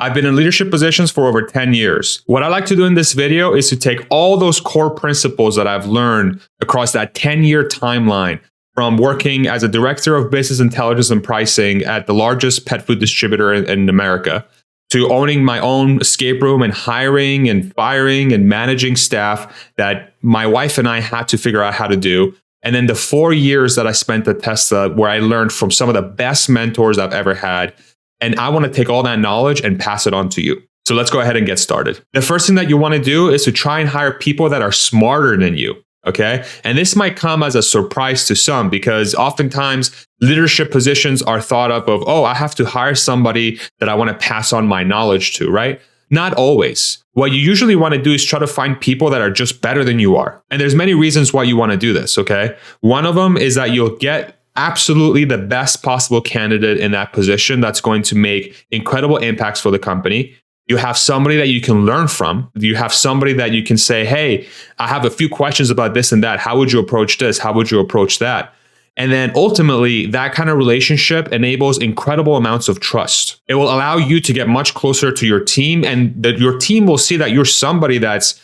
I've been in leadership positions for over 10 years. What I like to do in this video is to take all those core principles that I've learned across that 10-year timeline, from working as a director of business intelligence and pricing at the largest pet food distributor in America, to owning my own escape room and hiring and firing and managing staff that my wife and I had to figure out how to do. And then the 4 years that I spent at Tesla, where I learned from some of the best mentors I've ever had. And I want to take all that knowledge and pass it on to you. So let's go ahead and get started. The first thing that you want to do is to try and hire people that are smarter than you. Okay. And this might come as a surprise to some, because oftentimes leadership positions are thought of, oh, I have to hire somebody that I want to pass on my knowledge to, right? Not always. What you usually want to do is try to find people that are just better than you are. And there's many reasons why you want to do this. Okay. One of them is that you'll get absolutely the best possible candidate in that position that's going to make incredible impacts for the company. You have somebody that you can learn from. You have somebody that you can say, hey, I have a few questions about this and that. How would you approach this? How would you approach that? And then ultimately, that kind of relationship enables incredible amounts of trust. It will allow you to get much closer to your team, and that your team will see that you're somebody that's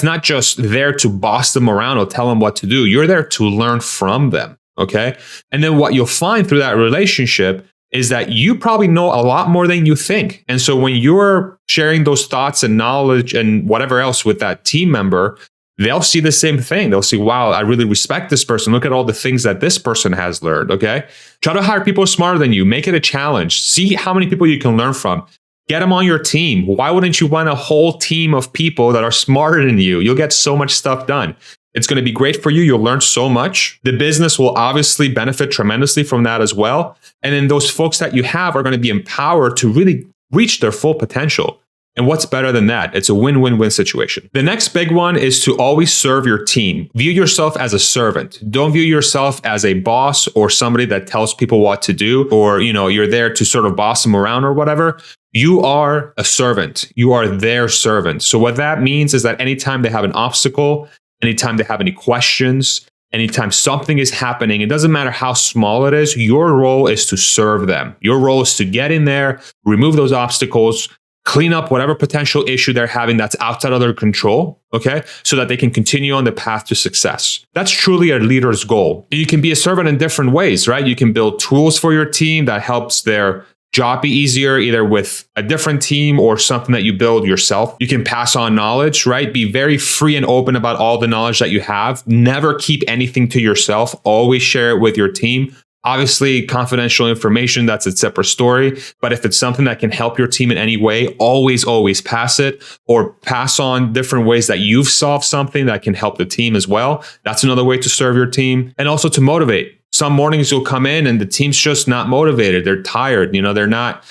not just there to boss them around or tell them what to do. You're there to learn from them. Okay. And then what you'll find through that relationship is that you probably know a lot more than you think. And so when you're sharing those thoughts and knowledge and whatever else with that team member, they'll see the same thing. They'll see, wow, I really respect this person. Look at all the things that this person has learned. Okay. Try to hire people smarter than you. Make it a challenge. See how many people you can learn from. Get them on your team. Why wouldn't you want a whole team of people that are smarter than you? You'll get so much stuff done. It's going to be great for you. You'll learn so much. The business will obviously benefit tremendously from that as well. And then those folks that you have are going to be empowered to really reach their full potential. And what's better than that? It's a win-win-win situation. The next big one is to always serve your team. View yourself as a servant. Don't view yourself as a boss or somebody that tells people what to do, or, you're there to sort of boss them around or whatever. You are a servant. You are their servant. So what that means is that anytime they have an obstacle, anytime they have any questions, anytime something is happening, it doesn't matter how small it is, your role is to serve them. Your role is to get in there, remove those obstacles, clean up whatever potential issue they're having that's outside of their control, okay? So that they can continue on the path to success. That's truly a leader's goal. You can be a servant in different ways, right? You can build tools for your team that helps their job be easier, either with a different team or something that you build yourself. You can pass on knowledge, right? Be very free and open about all the knowledge that you have. Never keep anything to yourself. Always share it with your team. Obviously, confidential information, that's a separate story. But if it's something that can help your team in any way, always pass it, or pass on different ways that you've solved something that can help the team as well. That's another way to serve your team. And also to motivate. Some mornings you'll come in and the team's just not motivated. They're tired. They're not.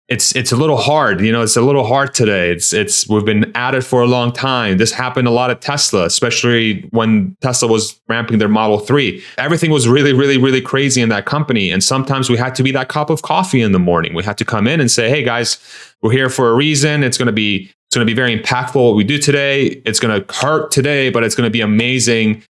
It's a little hard. It's a little hard today. We've been at it for a long time. This happened a lot at Tesla, especially when Tesla was ramping their Model 3. Everything was really crazy in that company. And sometimes we had to be that cup of coffee in the morning. We had to come in and say, hey guys, we're here for a reason. It's going to be very impactful what we do today. It's going to hurt today, but it's going to be amazing,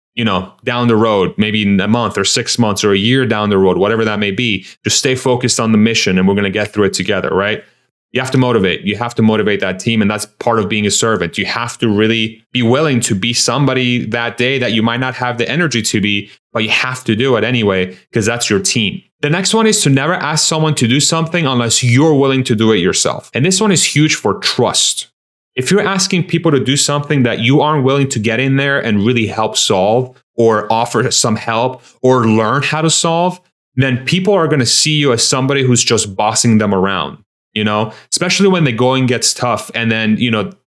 down the road, maybe in a month or 6 months or a year down the road, whatever that may be. Just stay focused on the mission and we're going to get through it together, right? You have to motivate. You have to motivate that team. And that's part of being a servant. You have to really be willing to be somebody that day that you might not have the energy to be, but you have to do it anyway, because that's your team. The next one is to never ask someone to do something unless you're willing to do it yourself. And this one is huge for trust. If you're asking people to do something that you aren't willing to get in there and really help solve or offer some help or learn how to solve, then people are going to see you as somebody who's just bossing them around, especially when the going gets tough. And then,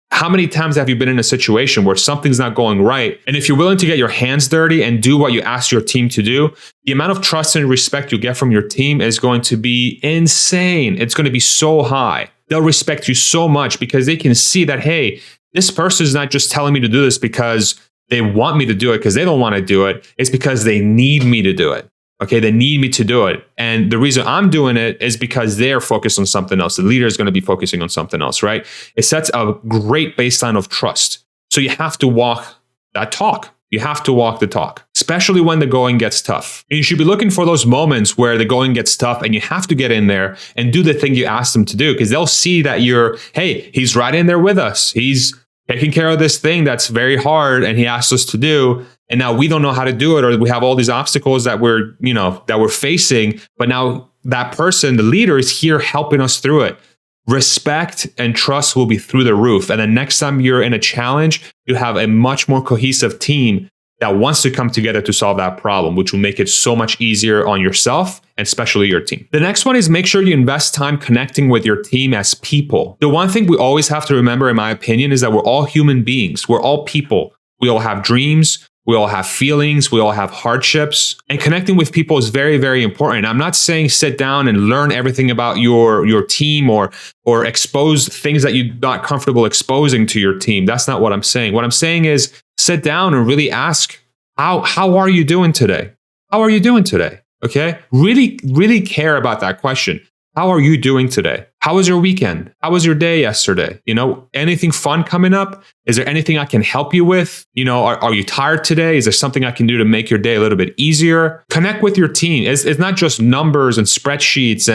how many times have you been in a situation where something's not going right? And if you're willing to get your hands dirty and do what you ask your team to do, the amount of trust and respect you get from your team is going to be insane. It's going to be so high. They'll respect you so much because they can see that, hey, this person is not just telling me to do this because they want me to do it because they don't want to do it. It's because they need me to do it. Okay, they need me to do it. And the reason I'm doing it is because they're focused on something else. The leader is going to be focusing on something else, right? It sets a great baseline of trust. So you have to walk that talk. You have to walk the talk, especially when the going gets tough. And you should be looking for those moments where the going gets tough and you have to get in there and do the thing you asked them to do, because they'll see that hey, he's right in there with us. He's taking care of this thing that's very hard and he asked us to do. And now we don't know how to do it, or we have all these obstacles that we're facing. But now that person, the leader, is here helping us through it. Respect and trust will be through the roof. And the next time you're in a challenge, you have a much more cohesive team that wants to come together to solve that problem, which will make it so much easier on yourself and especially your team. The next one is make sure you invest time connecting with your team as people. The one thing we always have to remember, in my opinion, is that we're all human beings. We're all people. We all have dreams. We all have feelings. We all have hardships. And connecting with people is very, very important. I'm not saying sit down and learn everything about your team or expose things that you're not comfortable exposing to your team. That's not what I'm saying. What I'm saying is sit down and really ask, how are you doing today? How are you doing today? Okay? Really, really care about that question. How are you doing today? How was your weekend? How was your day yesterday? Anything fun coming up? Is there anything I can help you with? Are you tired today? Is there something I can do to make your day a little bit easier? Connect with your team. It's not just numbers and spreadsheets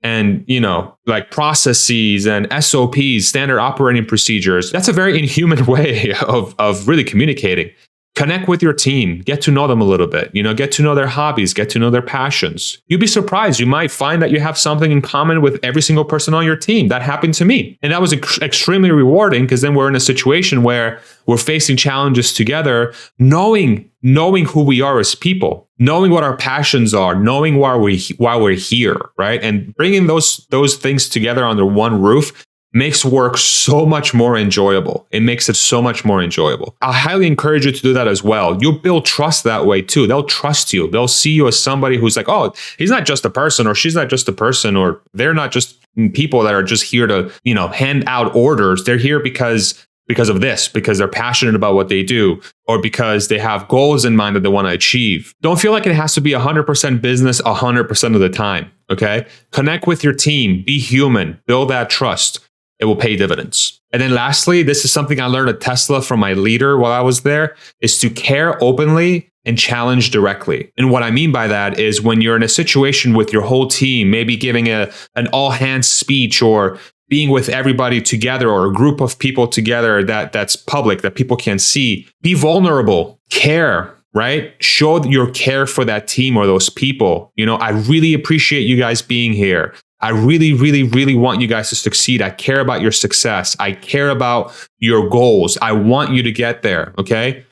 and like processes and SOPs, standard operating procedures. That's a very inhuman way of really communicating. Connect with your team, get to know them a little bit, get to know their hobbies, get to know their passions. You'd be surprised. You might find that you have something in common with every single person on your team. That happened to me. And that was extremely rewarding, because then we're in a situation where we're facing challenges together, knowing who we are as people, knowing what our passions are, knowing why we're here, right? And bringing those things together under one roof makes work so much more enjoyable. It makes it so much more enjoyable. I highly encourage you to do that as well. You'll build trust that way too. They'll trust you. They'll see you as somebody who's like, oh, he's not just a person, or she's not just a person, or they're not just people that are just here to, hand out orders. They're here because of this, because they're passionate about what they do, or because they have goals in mind that they want to achieve. Don't feel like it has to be 100% business 100% of the time, okay? Connect with your team, be human, build that trust. It will pay dividends. And then lastly, this is something I learned at Tesla from my leader while I was there, is to care openly and challenge directly. And what I mean by that is when you're in a situation with your whole team, maybe giving an all hands speech, or being with everybody together, or a group of people together that's public, that people can see, be vulnerable, care, right? Show your care for that team or those people. I really appreciate you guys being here. I really, really, really want you guys to succeed. I care about your success. I care about your goals. I want you to get there, okay?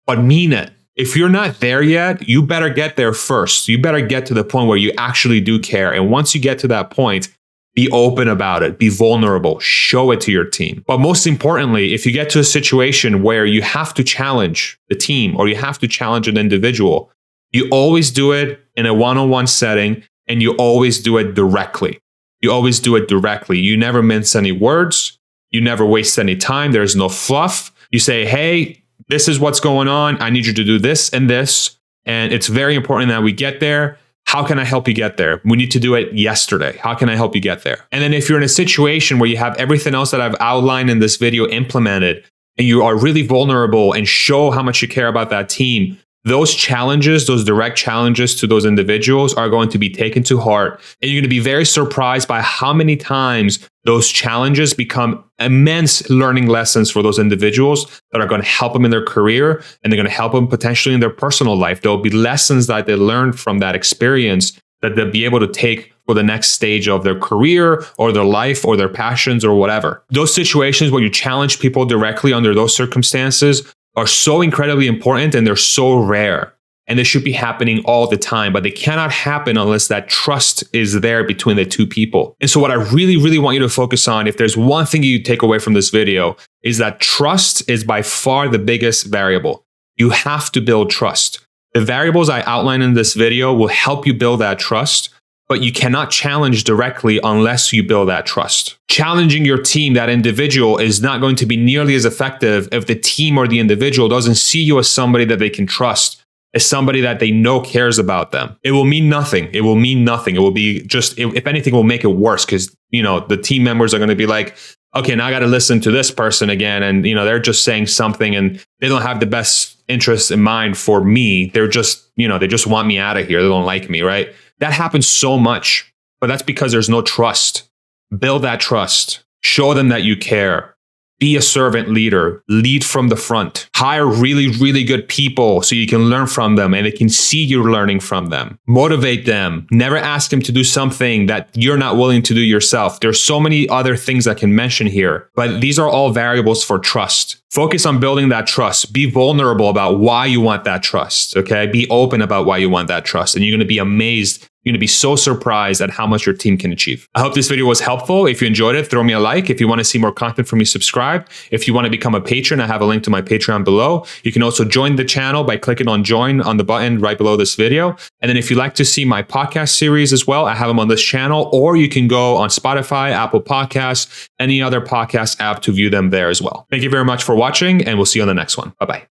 But mean it. If you're not there yet, you better get there first. You better get to the point where you actually do care. And once you get to that point, be open about it. Be vulnerable. Show it to your team. But most importantly, if you get to a situation where you have to challenge the team, or you have to challenge an individual, you always do it in a one-on-one setting. And you always do it directly. You always do it directly. You never mince any words. You never waste any time. There's no fluff. You say, hey, this is what's going on. I need you to do this and this. And it's very important that we get there. How can I help you get there? We need to do it yesterday. How can I help you get there? And then if you're in a situation where you have everything else that I've outlined in this video implemented, and you are really vulnerable and show how much you care about that team, those challenges, those direct challenges to those individuals are going to be taken to heart. And you're going to be very surprised by how many times those challenges become immense learning lessons for those individuals that are going to help them in their career, and they're going to help them potentially in their personal life. There'll be lessons that they learned from that experience that they'll be able to take for the next stage of their career or their life or their passions or whatever. Those situations where you challenge people directly under those circumstances are so incredibly important, and they're so rare, and they should be happening all the time, but they cannot happen unless that trust is there between the two people. And so what I really, really want you to focus on, if there's one thing you take away from this video, is that trust is by far the biggest variable. You have to build trust. The variables I outline in this video will help you build that trust, but you cannot challenge directly unless you build that trust. Challenging your team, that individual, is not going to be nearly as effective if the team or the individual doesn't see you as somebody that they can trust, as somebody that they know cares about them. It will mean nothing. It will mean nothing. It will be just, if anything, it will make it worse, because the team members are going to be like, okay, now I got to listen to this person again. And, they're just saying something and they don't have the best interests in mind for me. They're just, they just want me out of here. They don't like me, right? That happens so much, but that's because there's no trust. Build that trust. Show them that you care. Be a servant leader. Lead from the front. Hire really, really good people so you can learn from them and they can see you're learning from them. Motivate them. Never ask them to do something that you're not willing to do yourself. There's so many other things I can mention here, but these are all variables for trust. Focus on building that trust. Be vulnerable about why you want that trust, okay? Be open about why you want that trust, and you're going to be amazed. You're going to be so surprised at how much your team can achieve. I hope this video was helpful. If you enjoyed it, throw me a like. If you want to see more content from me, subscribe. If you want to become a patron, I have a link to my Patreon below. You can also join the channel by clicking on join on the button right below this video. And then if you'd like to see my podcast series as well, I have them on this channel, or you can go on Spotify, Apple Podcasts, any other podcast app to view them there as well. Thank you very much for watching, and we'll see you on the next one. Bye-bye.